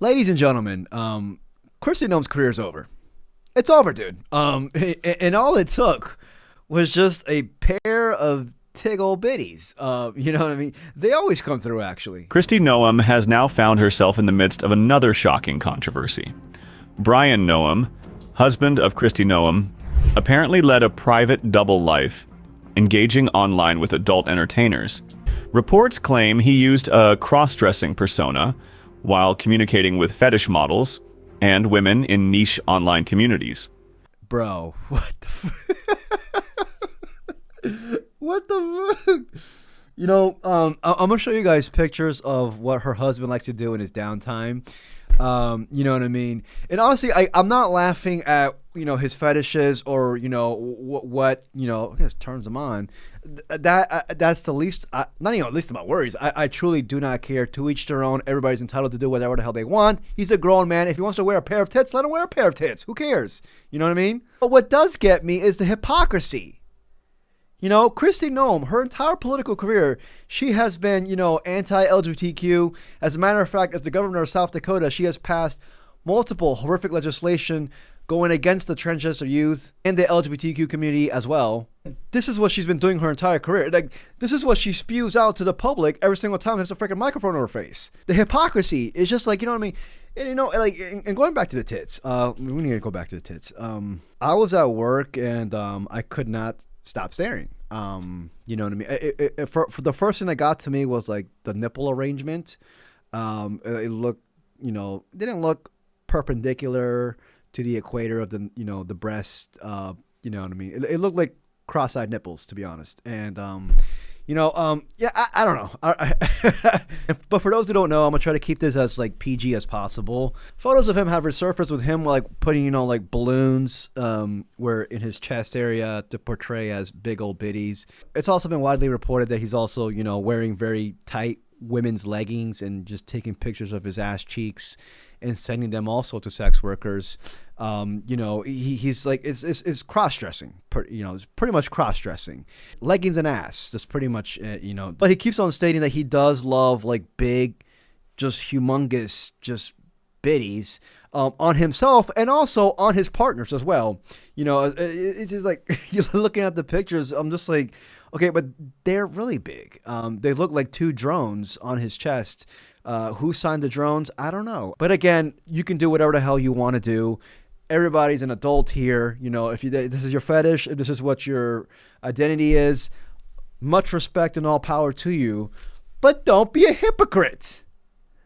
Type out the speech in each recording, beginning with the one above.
Ladies and gentlemen, Kristi Noem's career is over. It's over, dude. And all it took was just a pair of tiggle bitties. You know what I mean? They always come through, actually. Kristi Noem has now found herself in the midst of another shocking controversy. Brian Noem, husband of Kristi Noem, apparently led a private double life, engaging online with adult entertainers. Reports claim he used a cross-dressing persona while communicating with fetish models and women in niche online communities. Bro, what the what the fuck? You know, I'm gonna show you guys pictures of what her husband likes to do in his downtime. You know what I mean? And honestly, I'm not laughing at, you know, his fetishes or, you know, what you know, I guess turns him on. That's the least, not even least of my worries. I truly do not care. To each their own. Everybody's entitled to do whatever the hell they want. He's a grown man. If he wants to wear a pair of tits, let him wear a pair of tits. Who cares? You know what I mean? But what does get me is the hypocrisy. You know, Kristi Noem, her entire political career, she has been, you know, anti-LGBTQ. As a matter of fact, as the governor of South Dakota, she has passed multiple horrific legislation going against the transgender youth and the LGBTQ community as well. This is what she's been doing her entire career. Like, this is what she spews out to the public every single time there's a freaking microphone on her face. The hypocrisy is just like, you know what I mean? And, you know, like, and going back to the tits, we need to go back to the tits. I was at work and I could not stop staring. You know what I mean? For the first thing that got to me was like the nipple arrangement. It looked, you know, didn't look perpendicular to the equator of the, you know, the breast. You know what I mean? It looked like cross-eyed nipples, to be honest. And you know, yeah, I don't know. But for those who don't know, I'm gonna try to keep this as like PG as possible. Photos of him have resurfaced with him like putting, you know, like balloons where in his chest area to portray as big old bitties. It's also been widely reported that he's also, you know, wearing very tight women's leggings and just taking pictures of his ass cheeks and sending them also to sex workers. You know, he's like, it's cross-dressing, you know, it's pretty much cross-dressing. Leggings and ass, that's pretty much it, you know. But he keeps on stating that he does love like big, just humongous, just biddies on himself and also on his partners as well. You know, it's just like, you're looking at the pictures, I'm just like, okay, but they're really big. They look like two drones on his chest. Who signed the drones? I don't know. But again, you can do whatever the hell you want to do. Everybody's an adult here. You know, if this is your fetish, if this is what your identity is, much respect and all power to you. But don't be a hypocrite.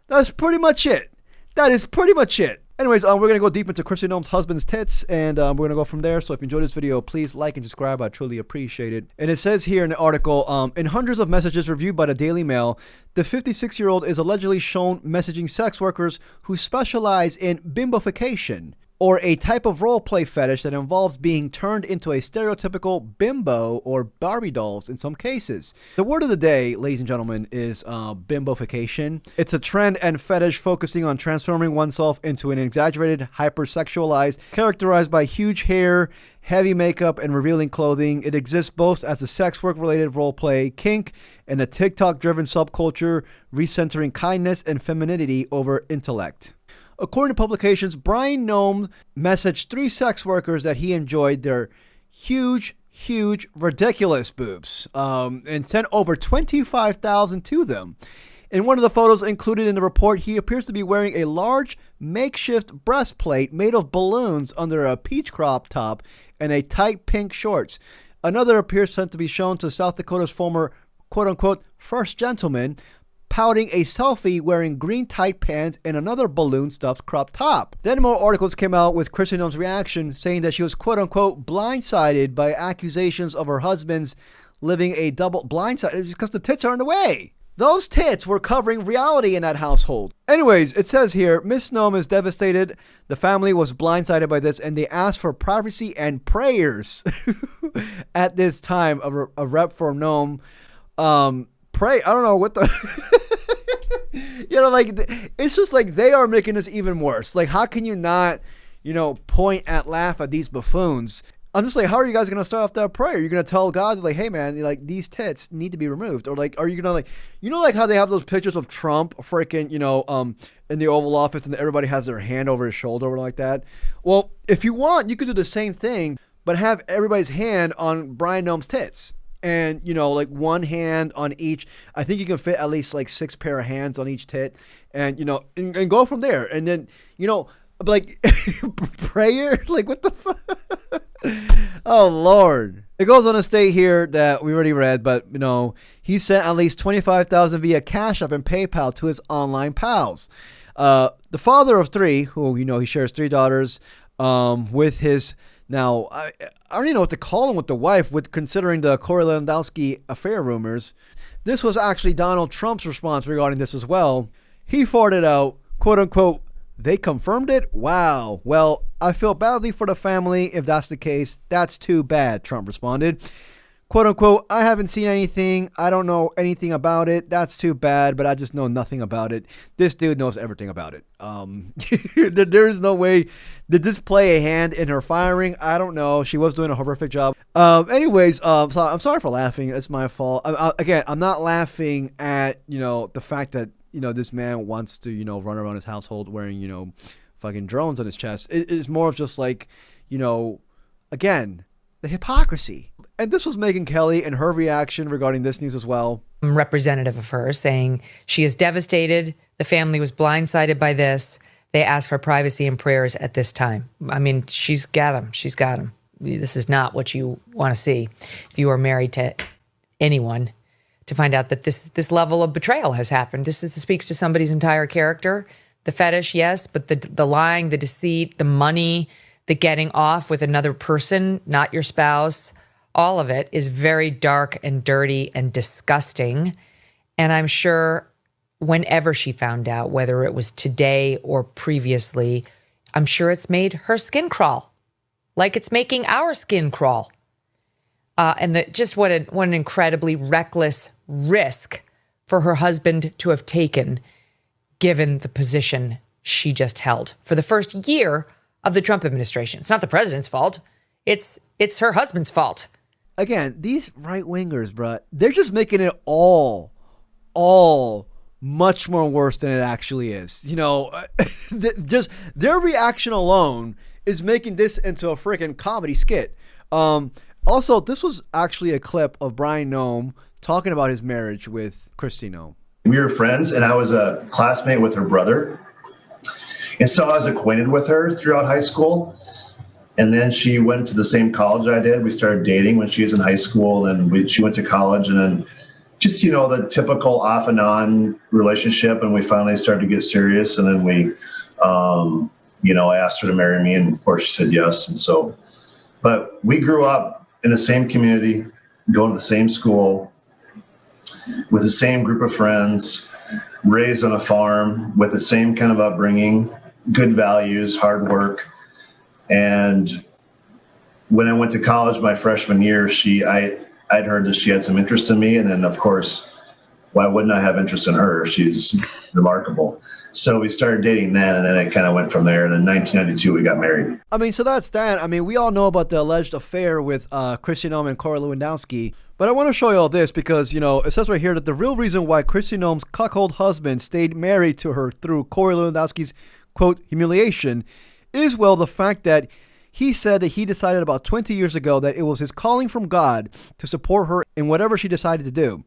That's pretty much it. That is pretty much it. Anyways, we're going to go deep into Kristi Noem's husband's tits, and we're going to go from there. So if you enjoyed this video, please like and subscribe. I truly appreciate it. And it says here in the article, in hundreds of messages reviewed by the Daily Mail, the 56-year-old is allegedly shown messaging sex workers who specialize in bimbofication, or a type of role play fetish that involves being turned into a stereotypical bimbo or Barbie dolls in some cases. The word of the day, ladies and gentlemen, is bimbofication. It's a trend and fetish focusing on transforming oneself into an exaggerated, hypersexualized, characterized by huge hair, heavy makeup, and revealing clothing. It exists both as a sex work-related role play kink and a TikTok-driven subculture recentering kindness and femininity over intellect. According to publications, Brian Noem messaged 3 sex workers that he enjoyed their huge, ridiculous boobs and sent over $25,000 to them. In one of the photos included in the report, he appears to be wearing a large makeshift breastplate made of balloons under a peach crop top and a tight pink shorts. Another appears to be shown to South Dakota's former quote-unquote first gentleman, pouting a selfie wearing green tight pants and another balloon stuffed crop top. Then more articles came out with Kristi Noem's reaction, saying that she was quote-unquote blindsided by accusations of her husband's living a double blindside because the tits are in the way. Those tits were covering reality in that household. Anyways, it says here, Miss Noem is devastated. The family was blindsided by this and they asked for privacy and prayers. At this time, a rep for Noem, I don't know what the... You know, like, it's just like they are making this even worse. Like, how can you not, you know, laugh at these buffoons? I'm just like, how are you guys gonna start off that prayer? You're gonna tell God like, hey man, like these tits need to be removed, or like, are you gonna like, like how they have those pictures of Trump freaking, in the Oval Office and everybody has their hand over his shoulder or like that. Well, if you want, you could do the same thing, but have everybody's hand on Brian Noem's tits. And, like one hand on each. I think you can fit at least like 6 pair of hands on each tit. And, and go from there. And then, like prayer, like what the fuck? Oh Lord! It goes on to state here that we already read, but he sent at least $25,000 via Cash App and PayPal to his online pals. The father of 3, who he shares 3 daughters, with his now I don't even know what to call him with the wife, with considering the Corey Lewandowski affair rumors. This was actually Donald Trump's response regarding this as well. He forwarded out, quote unquote, "They confirmed it? Wow. Well, I feel badly for the family if that's the case. That's too bad," Trump responded. Quote unquote, "I haven't seen anything. I don't know anything about it. That's too bad, but I just know nothing about it. This dude knows everything about it." There is no way. Did this play a hand in her firing? I don't know. She was doing a horrific job. Anyways, so I'm sorry for laughing. It's my fault. Again, I'm not laughing at, the fact that, this man wants to, run around his household wearing, fucking drones on his chest. It's more of just like, again, the hypocrisy. And this was Megyn Kelly and her reaction regarding this news as well. Representative of hers saying she is devastated. The family was blindsided by this. They ask for privacy and prayers at this time. I mean, she's got him. She's got him. This is not what you want to see if you are married to anyone, to find out that this level of betrayal has happened. This speaks to somebody's entire character. The fetish, yes, but the lying, the deceit, the money, the getting off with another person, not your spouse, all of it is very dark and dirty and disgusting. And I'm sure whenever she found out, whether it was today or previously, I'm sure it's made her skin crawl, like it's making our skin crawl. And just what an incredibly reckless risk for her husband to have taken, given the position she just held for the first year of the Trump administration. It's not the president's fault. It's her husband's fault. Again, these right-wingers, bruh, they're just making it all much more worse than it actually is. Just their reaction alone is making this into a freaking comedy skit. Also, this was actually a clip of Brian Noem talking about his marriage with Kristi Noem. We were friends, and I was a classmate with her brother. And so I was acquainted with her throughout high school. And then she went to the same college I did. We started dating when she was in high school, and she went to college, and then just, the typical off and on relationship. And we finally started to get serious. And then I asked her to marry me, and of course she said yes. And so, but we grew up in the same community, going to the same school, with the same group of friends, raised on a farm with the same kind of upbringing, good values, hard work. And when I went to college my freshman year, I'd heard that she had some interest in me. And then, of course, why wouldn't I have interest in her? She's remarkable. So we started dating then, and then it kind of went from there. And in 1992, we got married. So that's that. We all know about the alleged affair with Kristi Noem and Corey Lewandowski. But I want to show you all this because, it says right here that the real reason why Kristi Noem's cuckold husband stayed married to her through Corey Lewandowski's, quote, humiliation is, well, the fact that he said that he decided about 20 years ago that it was his calling from God to support her in whatever she decided to do.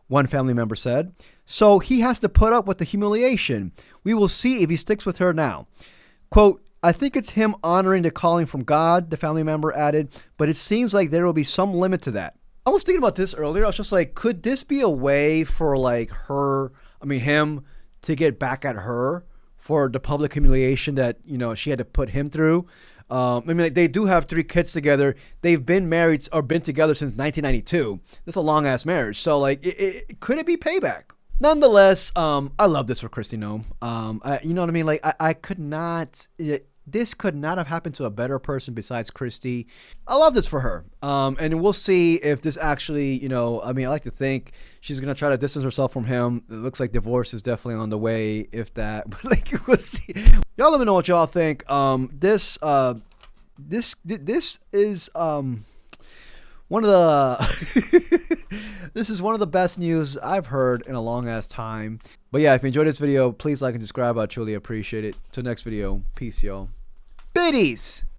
One family member said, so he has to put up with the humiliation. We will see if he sticks with her now. Quote, I think it's him honoring the calling from God, the family member added, but it seems like there will be some limit to that. I was thinking about this earlier. I was just like, could this be a way for him to get back at her for the public humiliation that, she had to put him through? They do have 3 kids together. They've been married or been together since 1992. That's a long ass marriage. So could it be payback? Nonetheless, I love this for Kristi Noem. You know what I mean? I could not. This could not have happened to a better person besides Kristi. I love this for her. And we'll see if this actually, I like to think she's going to try to distance herself from him. It looks like divorce is definitely on the way, if that. But we'll see. Y'all let me know what y'all think. This this is one of the this is one of the best news I've heard in a long ass time. But yeah, if you enjoyed this video, please like and subscribe. I truly appreciate it. Till next video, peace, y'all. Biddies.